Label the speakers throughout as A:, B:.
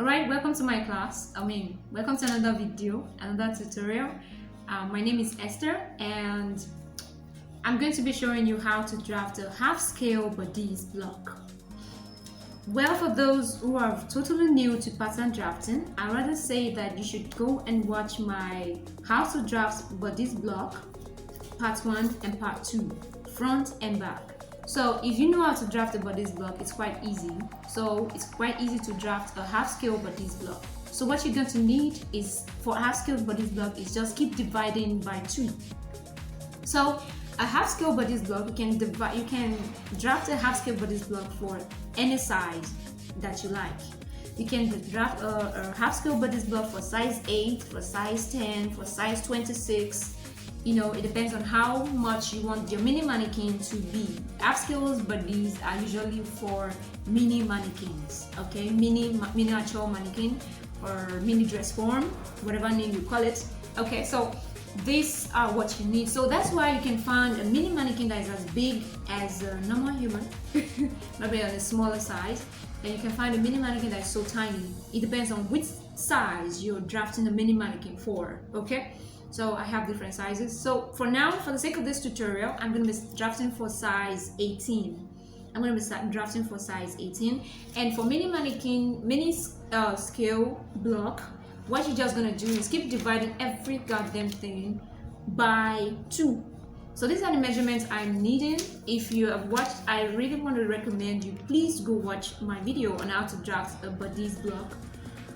A: Alright, welcome to my class. Welcome to another video, another tutorial. My name is Esther and I'm going to be showing you how to draft a half-scale bodice block. Well, for those who are totally new to pattern drafting, I'd rather say that you should go and watch my How to Draft Bodice Block Part 1 and Part 2, front and back. So if you know how to draft a bodice block, it's quite easy. So it's quite easy to draft a half-scale bodice block. So what you're going to need is, for a half-scale bodice block, is just keep dividing by 2. So a half-scale bodice block, you can draft a half-scale bodice block for any size that you like. You can draft a half-scale bodice block for size 8, for size 10, for size 26. It depends on how much you want your mini mannequin to be. Half-scale bodies are usually for mini mannequins, okay? Miniature mannequin or mini dress form, whatever name you call it. Okay, so these are what you need. So that's why you can find a mini mannequin that is as big as a normal human, maybe on a smaller size. And you can find a mini mannequin that is so tiny. It depends on which size you're drafting a mini mannequin for, okay? So I have different sizes. So for now, for the sake of this tutorial, I'm going to be drafting for size 18. I'm going to be drafting for size 18. And for mini scale block, what you're just going to do is keep dividing every goddamn thing by 2. So these are the measurements I'm needing. If you have watched, I really want to recommend you please go watch my video on how to draft a bodice block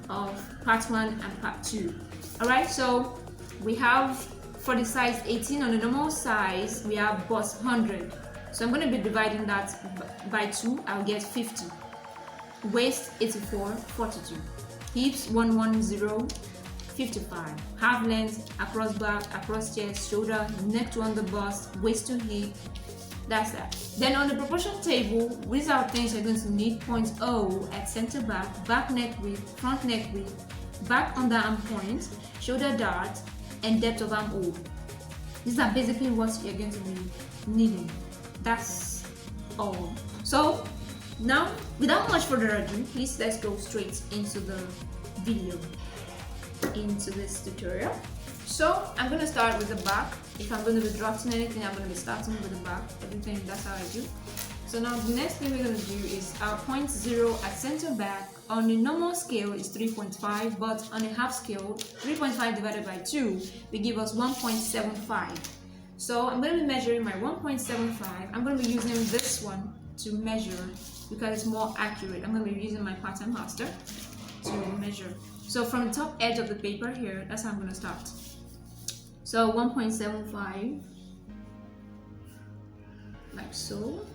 A: of part 1 and part 2. Alright, so we have, for the size 18, on the normal size, we have bust 100. So I'm going to be dividing that by 2. I'll get 50. Waist 84, 42. Hips 110, 55. Half length, across back, across chest, shoulder, neck to under bust, waist to hip. That's that. Then on the proportion table, these are things you're going to need. Point O at center back neck width, front neck width, back underarm point, shoulder dart, and depth of arm O. These are basically what you're going to be needing. That's all. So now, without much further ado, please let's go straight into the video, into this tutorial. So I'm going to start with the back. If I'm going to be drafting anything, I'm going to be starting with the back. Everything, that's how I do. So now the next thing we're going to do is our point 0 at center back. On a normal scale is 3.5, but on a half scale, 3.5 divided by 2 will give us 1.75. So I'm going to be measuring my 1.75. I'm going to be using this one to measure because it's more accurate. I'm going to be using my pattern master to measure. So from the top edge of the paper here, that's how I'm going to start. So 1.75, like so.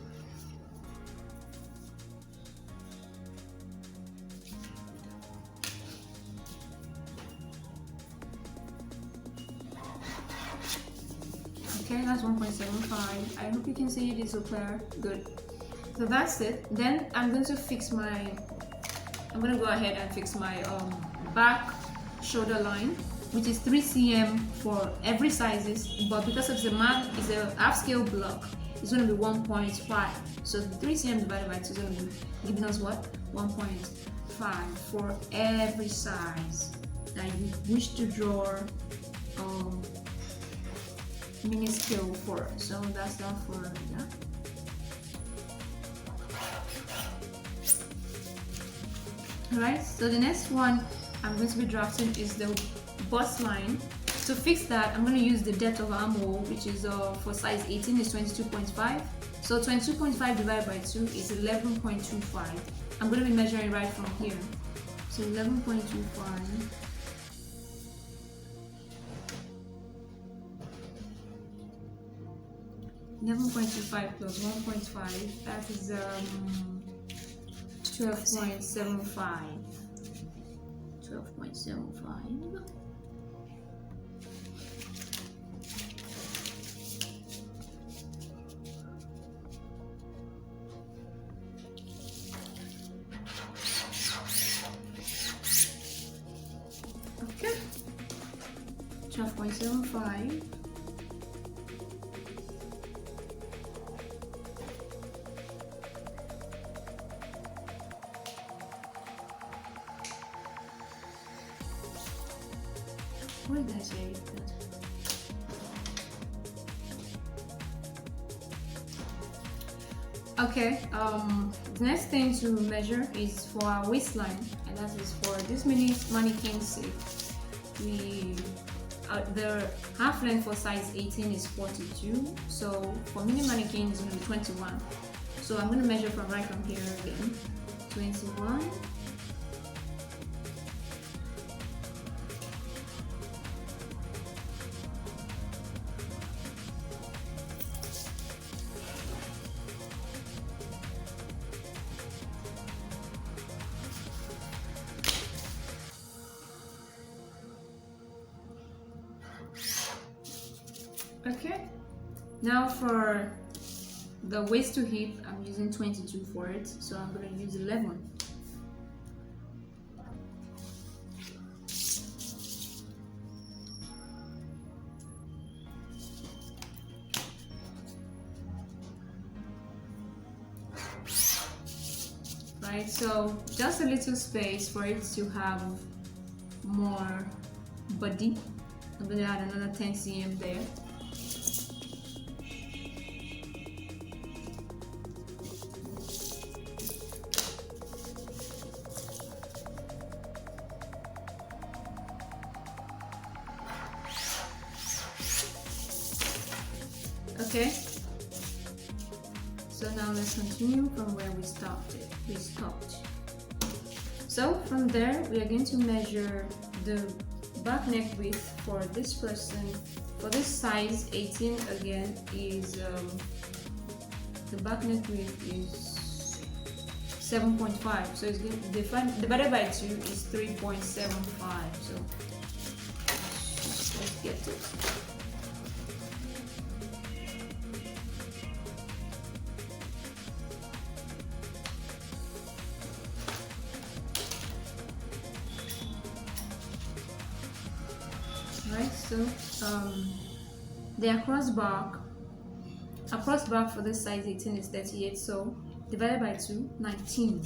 A: Okay, that's 1.75. I hope you can see it is so clear. Good. So that's it. Then I'm going to go ahead and fix my back shoulder line, which is 3 cm for every sizes, but because it's a half scale block, it's going to be 1.5. So 3 cm divided by 2 is going to be giving us what? 1.5 for every size that you wish to draw mini scale for. So that's that for that. Alright, so the next one I'm going to be drafting is the bust line. To fix that, I'm going to use the depth of arm hole, which is for size 18 is 22.5. So 22.5 divided by 2 is 11.25. I'm going to be measuring right from here. So 11.25. 11.25 plus 1.5, that is 12.75. 12.75. Okay. 12.75. What did I say? Okay, the next thing to measure is for our waistline, and that is for this mini mannequin sake. The half length for size 18 is 42, so for mini mannequin it's going to be 21. So I'm going to measure from right from here again. 21. Okay, now for the waist to hip, I'm using 22 for it, so I'm going to use 11. Right, so just a little space for it to have more body. I'm going to add another 10 cm there. Okay, so now let's continue from where we stopped. So from there we are going to measure the back neck width for this person. For this size 18 again is the back neck width is 7.5, so it's going to divided by 2 is 3.75. So let's get to it. Right, so the across back for this size 18 is 38, so divided by 2, 19.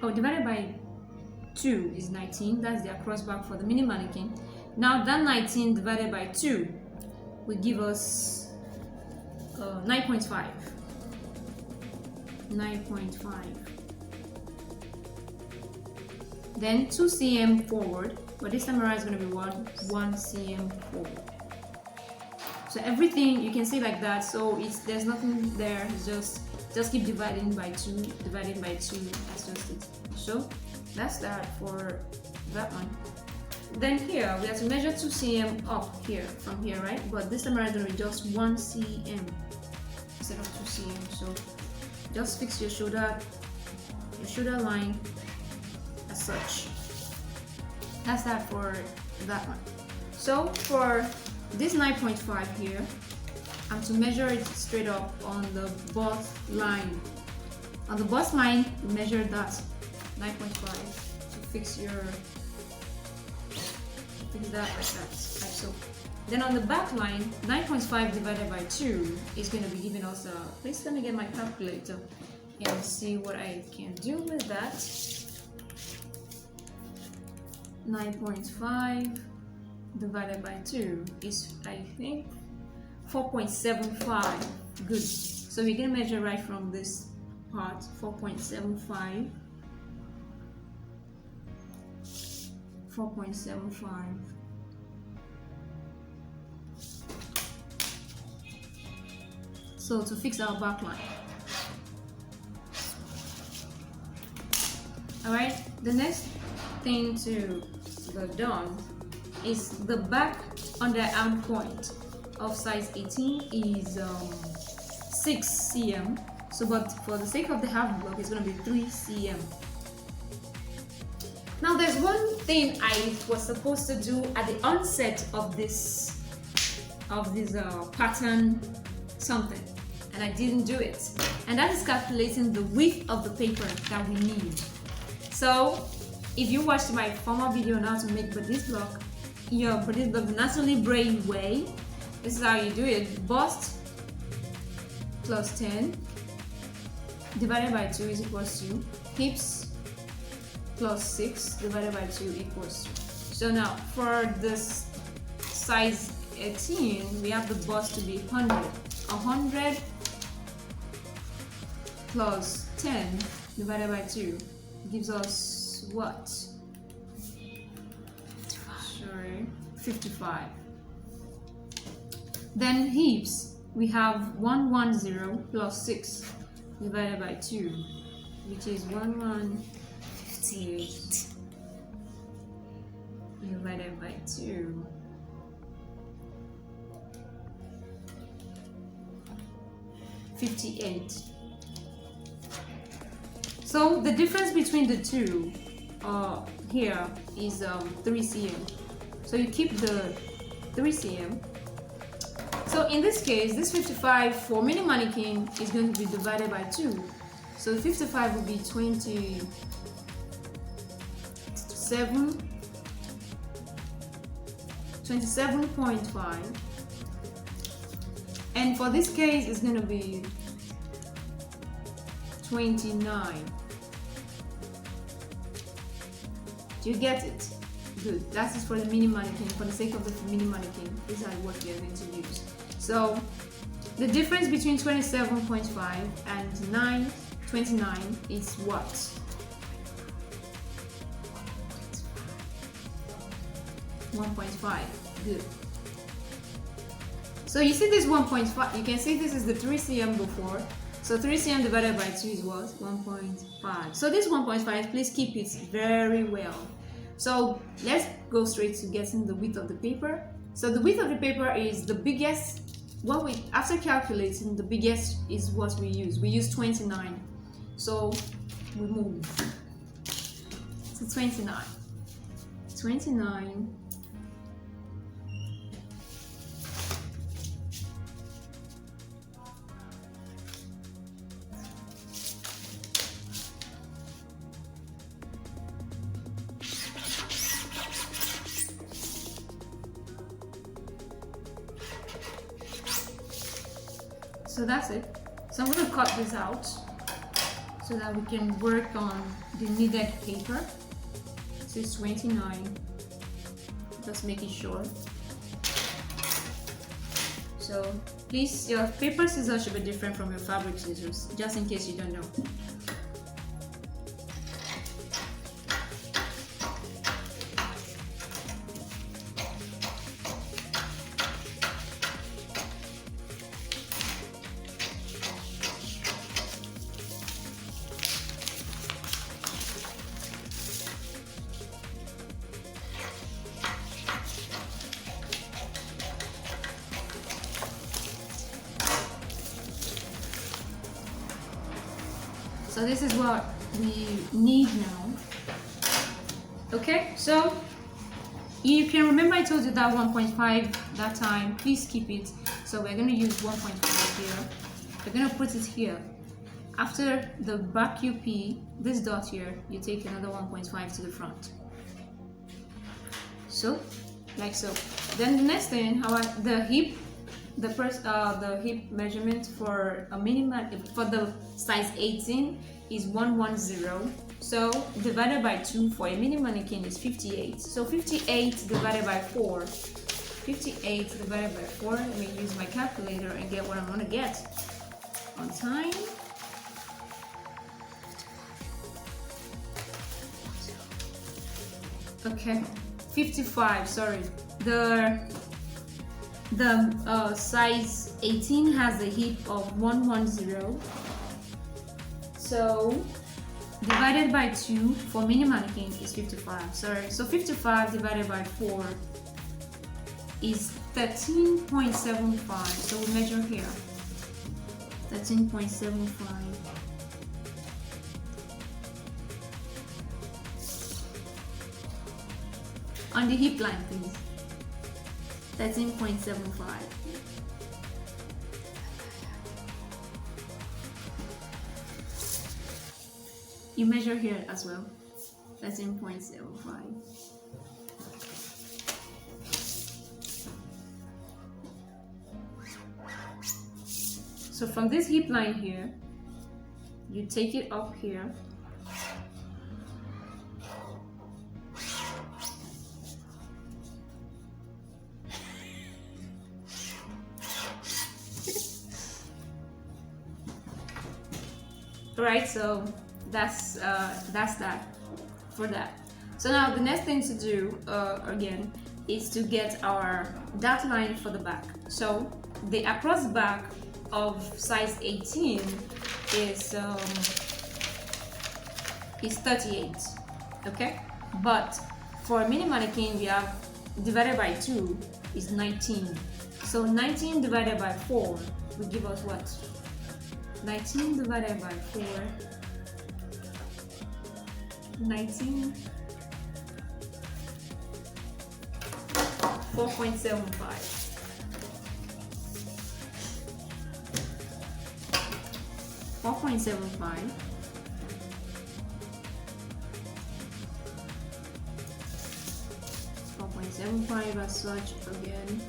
A: Oh, divided by 2 is 19, that's the across back for the mini mannequin. Now that 19 divided by 2 will give us 9.5. 9.5. Then 2 cm forward, but this time around is going to be 1 cm forward. So everything you can see like that. So there's nothing there. It's just keep dividing by 2, dividing by 2. That's just it. So that's that for that one. Then here we have to measure 2 cm up here from here, right? But this time around it's going to be just 1 cm instead of 2 cm. So just fix your shoulder line as such. That's that for that one. So for this 9.5 here, I'm to measure it straight up on the bust line. On the bust line, you measure that 9.5 to fix that like that, like so. Then on the back line, 9.5 divided by 2 is going to be giving us a, please let me get my calculator and see what I can do with that. 9.5 divided by 2 is, I think, 4.75. Good. So we're going to measure right from this part, 4.75. 4.75. So to fix our back line. Alright, the next thing to go done is the back underarm point of size 18 is 6 cm. So but for the sake of the half block, it's going to be 3 cm. Now there's one thing I was supposed to do at the onset of this pattern something, and I didn't do it, and that is calculating the width of the paper that we need. So if you watched my former video on how to make bodice block, the Nathalie Bray way, this is how you do it. Bust plus 10 divided by 2 is equals to hips plus 6 divided by 2 equals 2. So now for this size 18, we have the bust to be 100. 100 plus 10 divided by 2 gives us what? 55. Then hips, we have 110 plus 6 divided by 2, which is 1158 divided by 2. 58. So the difference between the two here is 3 cm. So you keep the 3 cm. So in this case, this 55 for mini mannequin is going to be divided by 2. So 55 will be 27.5. And for this case, it's going to be 29. Do you get it? Good. That is for the mini mannequin. For the sake of the mini mannequin, these are what we are going to use. So the difference between 27.5 and 29 is what? 1.5. Good. So you see this 1.5, you can see this is the 3 cm before. So 3 cm divided by 2 is what? 1.5. So this 1.5, please keep it very well. So let's go straight to getting the width of the paper. So the width of the paper is the biggest. After calculating, the biggest is what we use. We use 29. So we move to 29. 29. So that's it. So I'm going to cut this out so that we can work on the needed paper. This is 29. Just make it short. So please, your paper scissors should be different from your fabric scissors, just in case you don't know. So this is what we need now. Okay, so you can remember I told you that 1.5 that time, please keep it. So we're going to use 1.5 here. We're going to put it here. After the back UP, this dot here, you take another 1.5 to the front. So, like so. Then the next thing, the hip measurement for a for the size 18 is 110. So divided by 2 for a mini mannequin is 58. So 58 divided by 4. 58 divided by 4. Let me use my calculator and get what I'm gonna get on time. Okay, 55. Sorry, the size 18 has a hip of 110. So divided by 2 for mini mannequin is 55. Sorry, so 55 divided by 4 is 13.75. So we measure here 13.75. On the hip line, please. 13.75. You measure here as well. 13.75. So from this hip line here, you take it up here. Right, so that's that for that. So now the next thing to do again is to get our dot line for the back. So the across back of size 18 is 38, okay, but for a mini mannequin we have divided by 2 is 19. So 19 divided by 4 will give us what? 19 divided by 4, 19, 4.75. 4.75. As such again.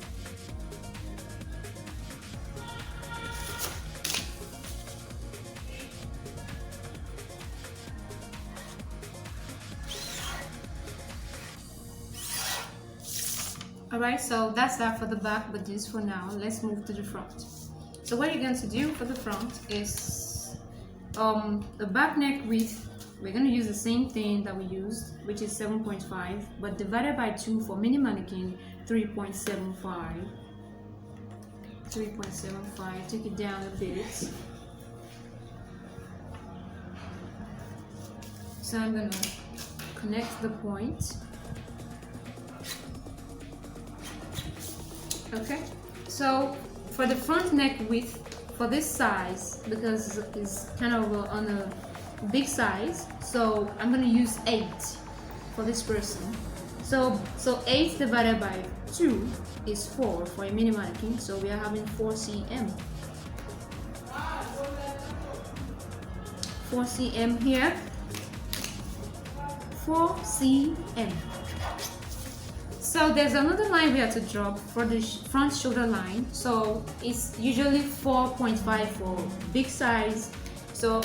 A: Alright, so that's that for the back, but this for now. Let's move to the front. So what you're going to do for the front is the back neck width. We're going to use the same thing that we used, which is 7.5, but divided by 2 for mini mannequin, 3.75. 3.75. Take it down a bit. So I'm going to connect the point. Okay, so for the front neck width for this size, because it's kind of on a big size, so I'm going to use 8 for this person. So 8 divided by 2 is 4 for a mini mannequin, so we are having 4 cm. 4 cm here. 4 cm. So there's another line we have to drop for the front shoulder line. So it's usually 4.5 for big size. So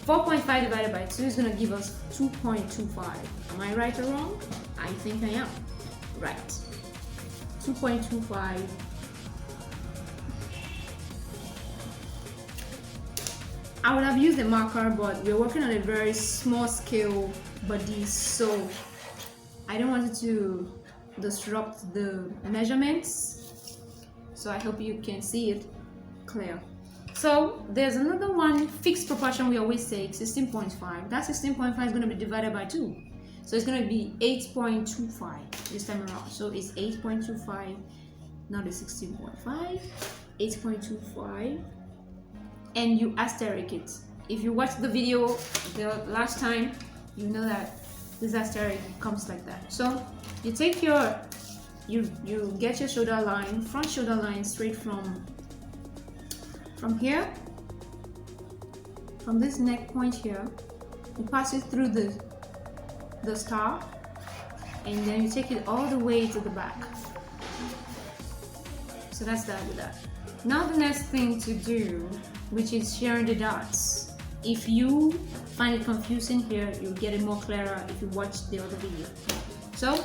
A: 4.5 divided by 2 is going to give us 2.25. Am I right or wrong? I think I am. Right. 2.25. I would have used a marker, but we're working on a very small scale bodice, so I don't want it to disrupt the measurements. So I hope you can see it clear. So there's another one fixed proportion we always take, 16.5. That 16.5 is going to be divided by 2. So it's going to be 8.25 this time around. So it's 8.25, not the 16.5, 8.25. And you asterisk it. If you watched the video the last time, you know that this asterisk comes like that. So you take your, you get your shoulder line, front shoulder line straight from here, from this neck point here. You pass it through the star, and then you take it all the way to the back. So that's that with that. Now the next thing to do, which is sharing the dots. If you find it confusing here, you'll get it more clearer if you watch the other video. So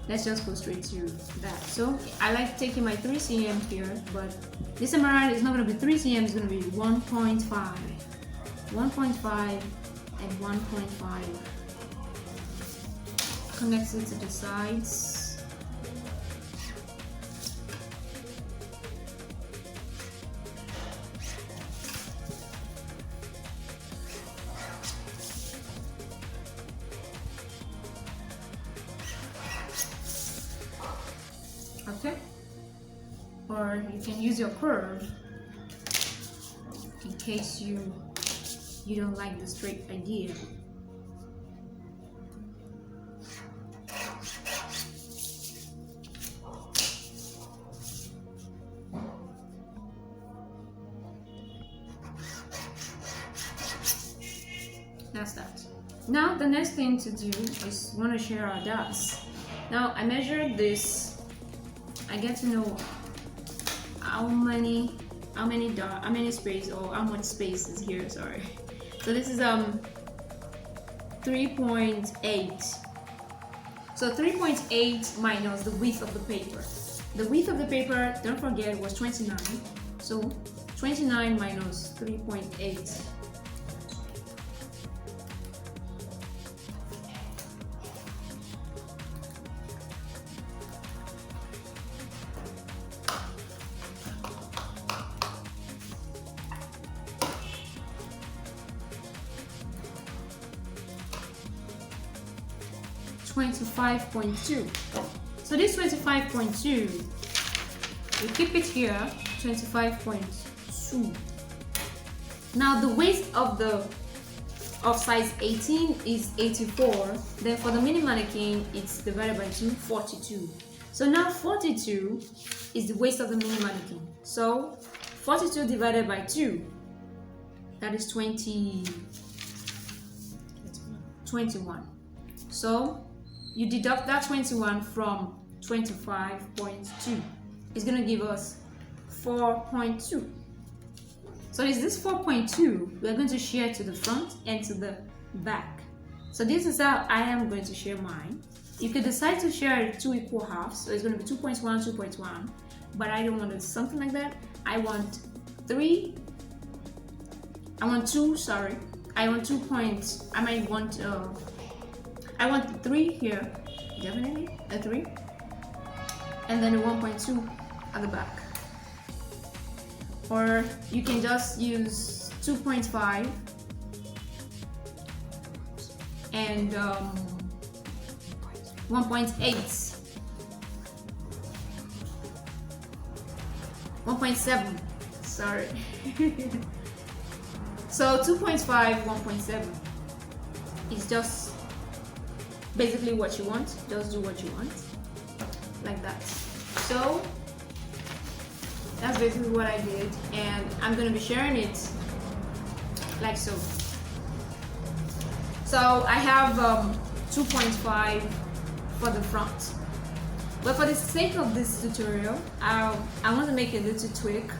A: let's just go straight to that. So I like taking my 3 cm here, but this time around it's not going to be 3 cm, it's going to be 1.5. 1.5 and 1.5. Connects it to the sides. Okay, or you can use your curve in case you don't like the straight idea. That's that. Now the next thing to do is want to share our dots. Now I measured this. I get to know how many how many space, or how much space is here, sorry. So this is 3.8. So 3.8 minus the width of the paper. The width of the paper, don't forget, was 29. So 29 minus 3.8. $25.2. So this 25.2, we keep it here, 25.2. Now the waist of size 18 is 84. Then for the mini mannequin, it's divided by 2, 42. So now 42 is the waist of the mini mannequin. So 42 divided by 2, that is 21. So you deduct that 21 from 25.2. It's going to give us 4.2. So is this 4.2 we're going to share to the front and to the back. So this is how I am going to share mine. You could decide to share it 2 equal halves. So it's going to be 2.1, 2.1. But I don't want it something like that. I want 2, sorry. I want 2 points. I want 3 here, definitely, a 3, and then a 1.2 at the back. Or you can just use 2.5 and 1.8, 1.7, sorry. So 2.5, 1.7 is just basically what you want. Just do what you want, like that. So that's basically what I did, and I'm gonna be sharing it like so. So I have 2.5 for the front, but for the sake of this tutorial, I want to make a little tweak.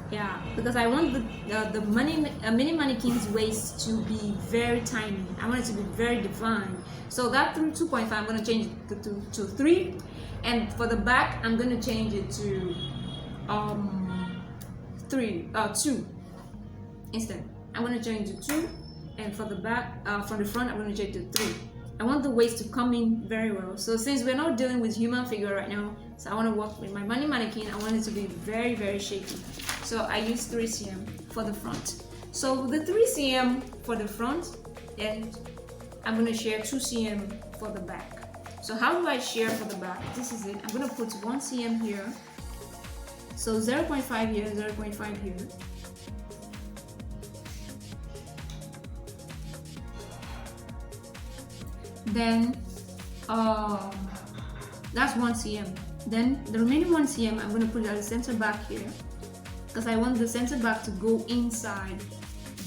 A: Yeah, because I want the mini mannequin's waist to be very tiny. I want it to be very defined. So that 2.5, I'm going to change it to 3, and for the back, I'm going to change it to 2 instead. I'm going to change it to 2, and for the back, for the front, I'm going to change it to 3. I want the waist to come in very well. So since we're not dealing with human figure right now, so I want to work with my mini mannequin. I want it to be very, very shaky. So I use 3 cm for the front. So the 3 cm for the front, and I'm going to share 2 cm for the back. So how do I share for the back? This is it. I'm going to put 1 cm here. So 0.5 here, 0.5 here. Then that's 1 cm. Then the remaining 1 cm, I'm going to put it at the center back here, because I want the center back to go inside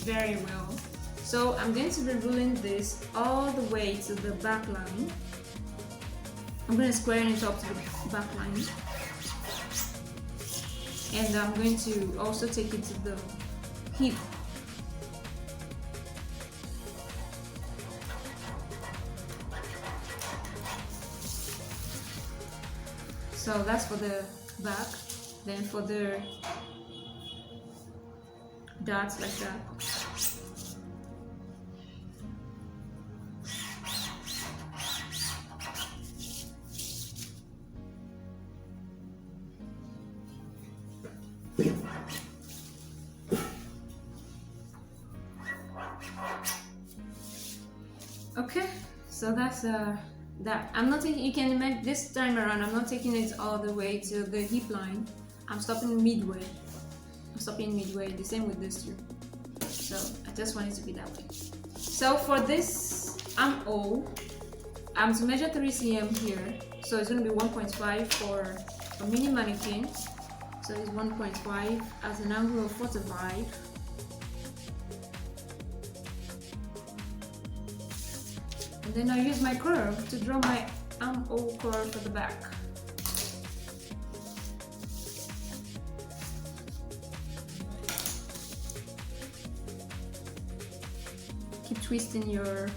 A: very well. So I'm going to be ruling this all the way to the back line. I'm going to square it up to the back line, and I'm going to also take it to the hip. So that's for the back. Then for the dots like that. Okay, so that's that. I'm not taking, you can imagine this time around, I'm not taking it all the way to the hip line. I'm stopping midway. The same with this too. So I just want it to be that way. So for this armhole, I'm to measure 3 cm here. So it's going to be 1.5 for a mini mannequin. So it's 1.5 at an angle of 45. And then I use my curve to draw my armhole curve for the back. twisting your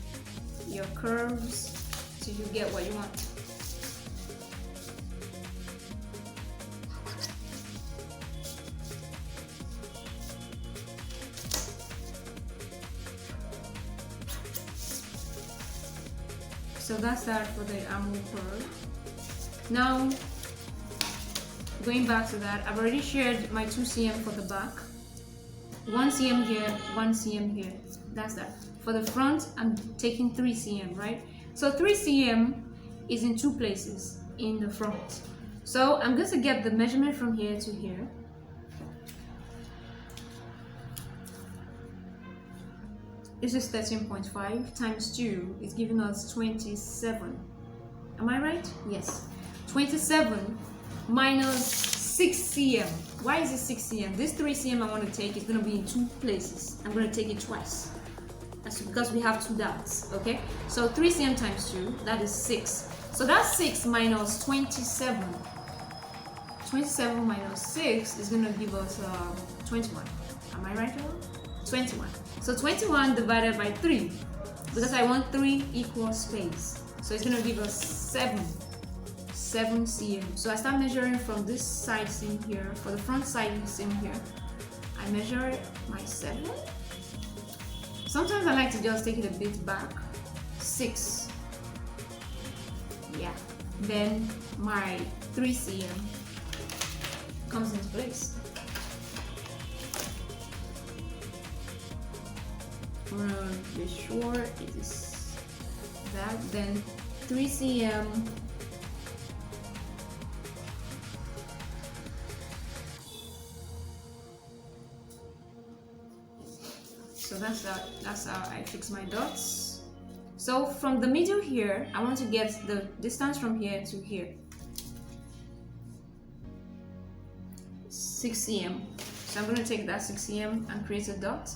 A: curves till you get what you want. So that's that for the armhole curve. Now, going back to that, I've already shared my 2 cm for the back. 1 cm here, 1 cm here. That's that. For the front, I'm taking 3 cm, right? So 3 cm is in 2 places in the front. So I'm going to get the measurement from here to here. This is 13.5 times 2 is giving us 27. Am I right? Yes. 27 minus 6 cm. Why is it 6 cm? This 3 cm I want to take is going to be in 2 places. I'm going to take it twice. That's because we have 2 dots. Okay? So 3 cm times 2, that is 6. So that's 6 minus 27. 27 minus 6 is going to give us 21. Am I right? 21. So 21 divided by 3, because I want 3 equal space. So it's going to give us 7 cm. So I start measuring from this side seam here, for the front side seam here. I measure my 7. Sometimes I like to just take it a bit back. 6. Yeah. Then my 3 cm comes into place. Be sure it is that. Then 3 cm so that's how I fix my dots. So from the middle here, I want to get the distance from here to here, 6 cm. So I'm going to take that 6 cm and create a dot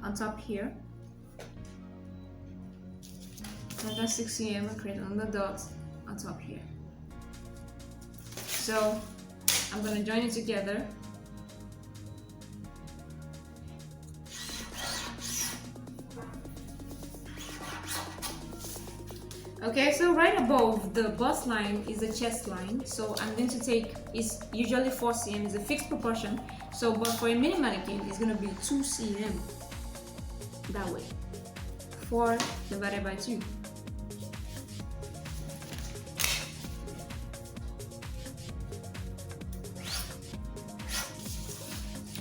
A: on top here. And that 6 cm and create another dot on top here. So I'm going to join it together. Okay, so right above the bust line is the chest line. So I'm going to take, it's usually 4 cm, it's a fixed proportion. So, but for a mini mannequin, it's going to be 2 cm. That way. 4 divided by 2.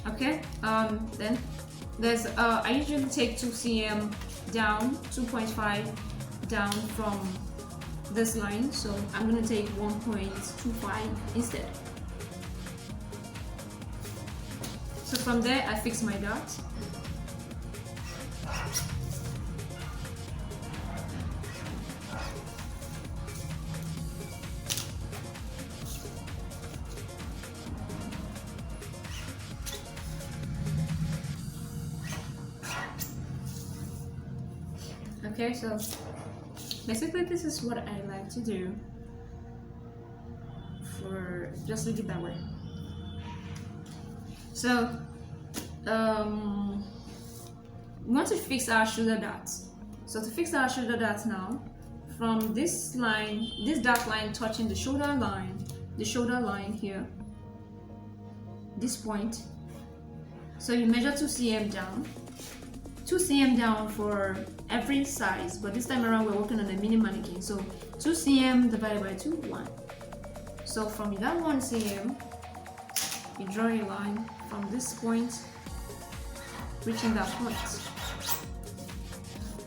A: Okay, then there's I usually take 2 cm down, 2.5 down from this line, so I'm going to take 1.25 instead. So from there I fix my dot. Okay, so basically this is what I like to do. For just leave it that way. So we want to fix our shoulder dots. So to fix our shoulder dots now, from this line, this dot line touching the shoulder line here, this point. So you measure 2 cm down. 2 cm down for every size, but this time around we're working on a mini mannequin. So 2 cm divided by 2, 1. So from that 1 cm, you draw a line from this point, reaching that point.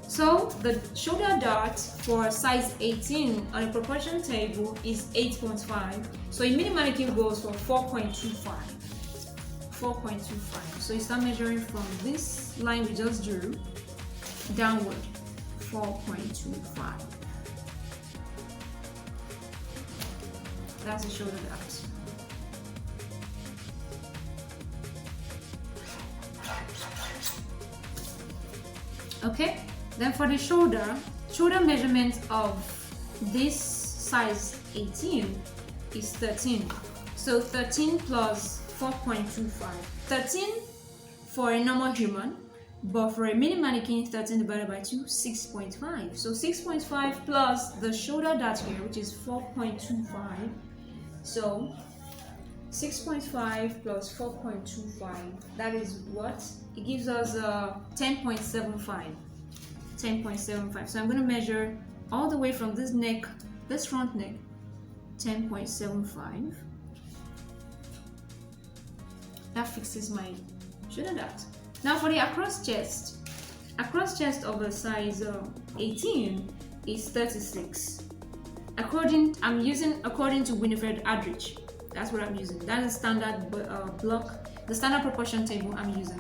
A: So the shoulder dot for size 18 on a proportion table is 8.5. So a mini mannequin goes for 4.25. 4.25. So you start measuring from this line we just drew downward, 4.25. That's the shoulder dot. Okay, then for the shoulder measurement of this size 18 is 13. So 13 plus 4.25. 13 for a normal human, But for a mini mannequin, 13 divided by 2, 6.5. So 6.5 plus the shoulder dart here, which is 4.25. So 6.5 plus 4.25, that is what? It gives us 10.75. 10.75. So I'm going to measure all the way from this neck, this front neck, 10.75. That fixes my shoulder dart. Now for the across chest of a size 18 is 36. I'm using according to Winifred Aldrich. That's what I'm using. That's the standard block, the standard proportion table I'm using.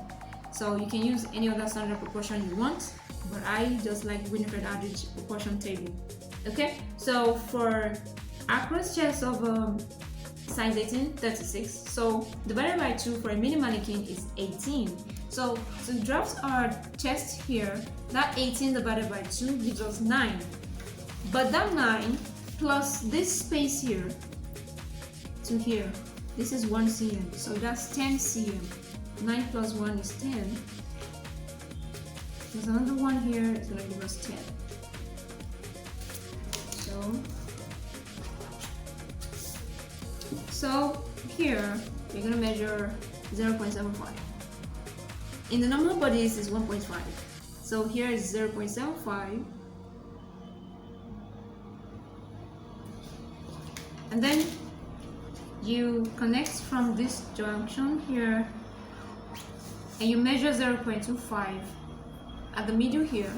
A: So you can use any other standard proportion you want, but I just like Winifred Aldrich proportion table. Okay, so for across chest of size 18, 36. So divided by 2 for a mini mannequin is 18. So to draft our chest here, that 18 divided by 2 gives us 9. But that 9 plus this space here to here, this is 1 cm. So that's 10 cm. 9 plus 1 is 10. There's another one here, it's going to give us 10. So here, we're going to measure 0.75. In the normal bodice is 1.5. So here is 0.75. And then you connect from this junction here and you measure 0.25 at the middle here.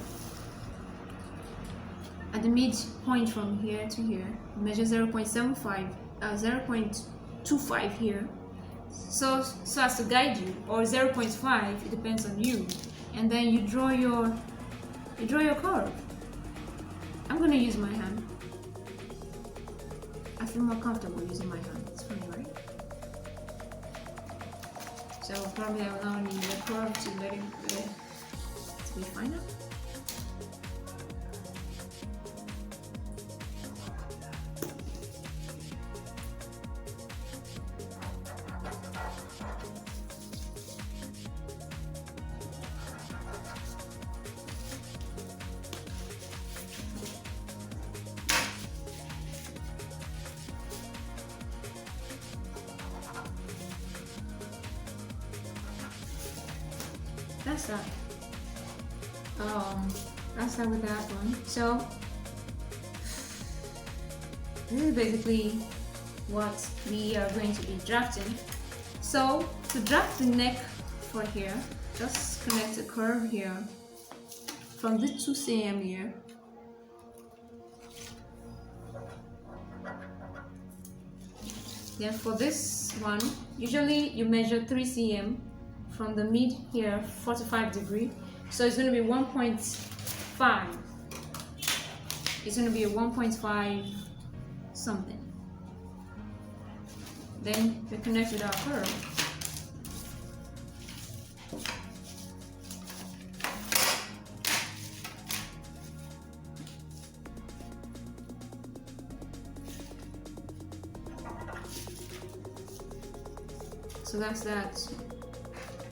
A: At the midpoint from here to here, measure 0.25 here. So as to guide you, or 0.5, it depends on you. And then you draw your curve. I'm gonna use my hand. I feel more comfortable using my hand. It's funny, right? So probably I will now need the curve to let it to be finer. That's that. That's that with that one. So this is basically what we are going to be drafting. So to draft the neck for here, just connect a curve here from the 2 cm here. Then for this one, usually you measure 3 cm from the mid here, 45 degree. So it's going to be 1.5. It's going to be a 1.5 something. Then we connect with our curve. So that's that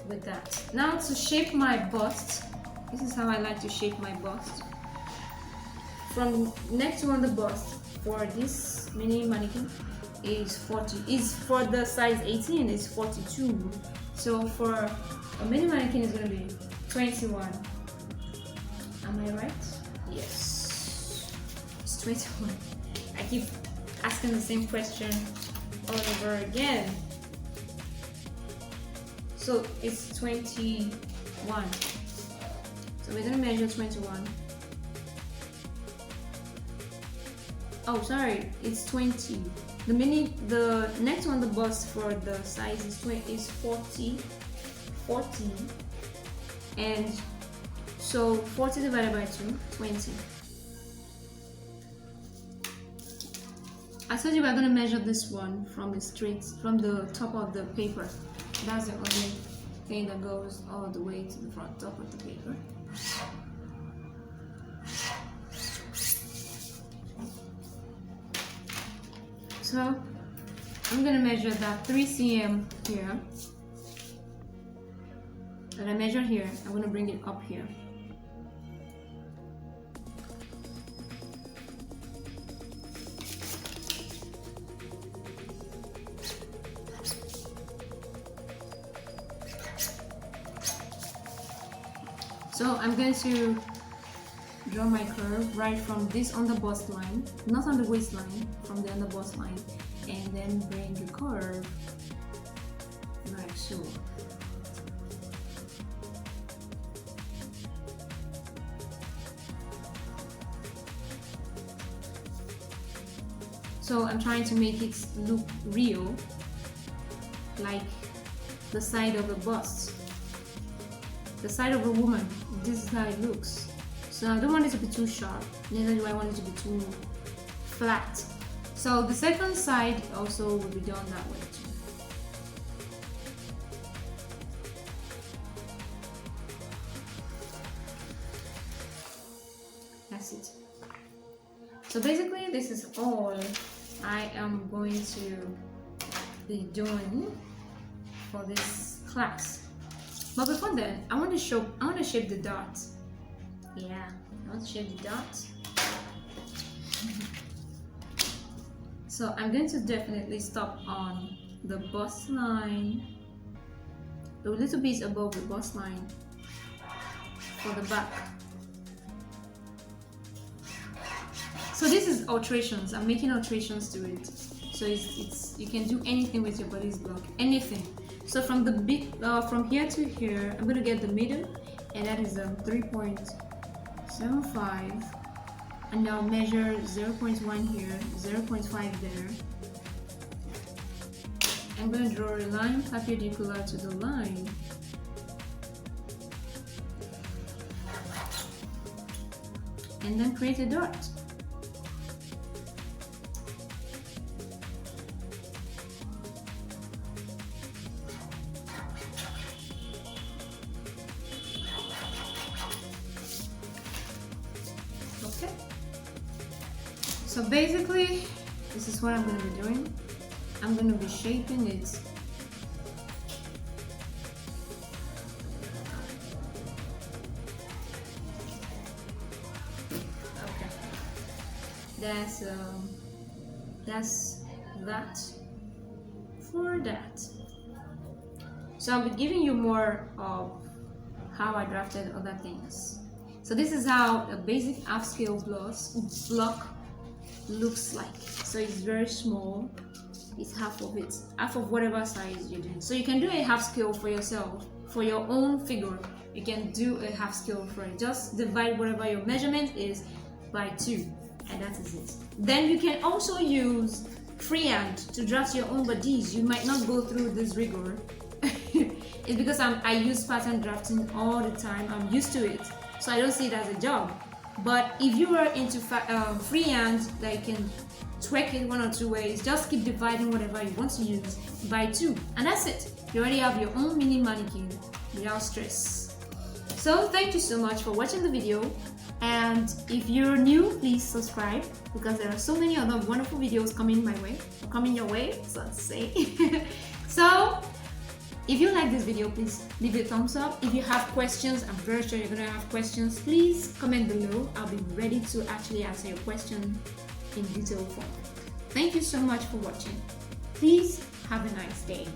A: with that. Now to shape my bust, this is how I like to shape my bust. From neck to on the bust for this mini mannequin is 40. Is for the size 18 is 42. So for a mini mannequin is going to be 21. Am I right? Yes. It's 21. I keep asking the same question all over again. So it's 21. So we're gonna measure 21. Oh, sorry, it's 20. The next one, the bust for the size is 40, and so 40 divided by 2, 20. I told you we're gonna measure this one from the top of the paper. That's the only thing that goes all the way to the front top of the paper. So I'm gonna measure that 3 cm here. And I measure here, I'm going to bring it up here. So I'm going to draw my curve right from this on the bust line, not on the waistline, from the on the bust line, and then bring the curve like so. So I'm trying to make it look real, like the side of a bust, the side of a woman. This is how it looks. So I don't want it to be too sharp, neither do I want it to be too flat. So the second side also will be done that way too. That's it. So basically this is all I am going to be doing for this class. But before then, I want to shape the dot. Yeah, I want to shape the dot. So I'm going to definitely stop on the bust line, a little bit above the bust line for the back. So this is alterations. I'm making alterations to it. So it's you can do anything with your bodice block, anything. So from the from here to here, I'm gonna get the middle, and that is 3.75, and now measure 0.1 here, 0.5 there. I'm gonna draw a line perpendicular to the line. And then create a dot. Okay. So basically, this is what I'm going to be doing. I'm going to be shaping it. Okay. That's that for that. So I'll be giving you more of how I drafted other things. So this is how a basic half scale block looks like. So it's very small. It's half of it, half of whatever size you're doing. So you can do a half scale for yourself, for your own figure. You can do a half scale for it. Just divide whatever your measurement is by 2, and that is it. Then you can also use freehand to draft your own bodice. You might not go through this rigor. It's because I use pattern drafting all the time. I'm used to it, so I don't see it as a job. But if you are into freehand, that you can tweak it 1 or 2 ways, just keep dividing whatever you want to use by 2, and that's it. You already have your own mini mannequin without stress. So thank you so much for watching the video, and if you're new, please subscribe, because there are so many other wonderful videos coming your way, so to say. So if you like this video, please leave a thumbs up. If you have questions, I'm very sure you're going to have questions, please comment below. I'll be ready to actually answer your question in detailed form. Thank you so much for watching. Please have a nice day.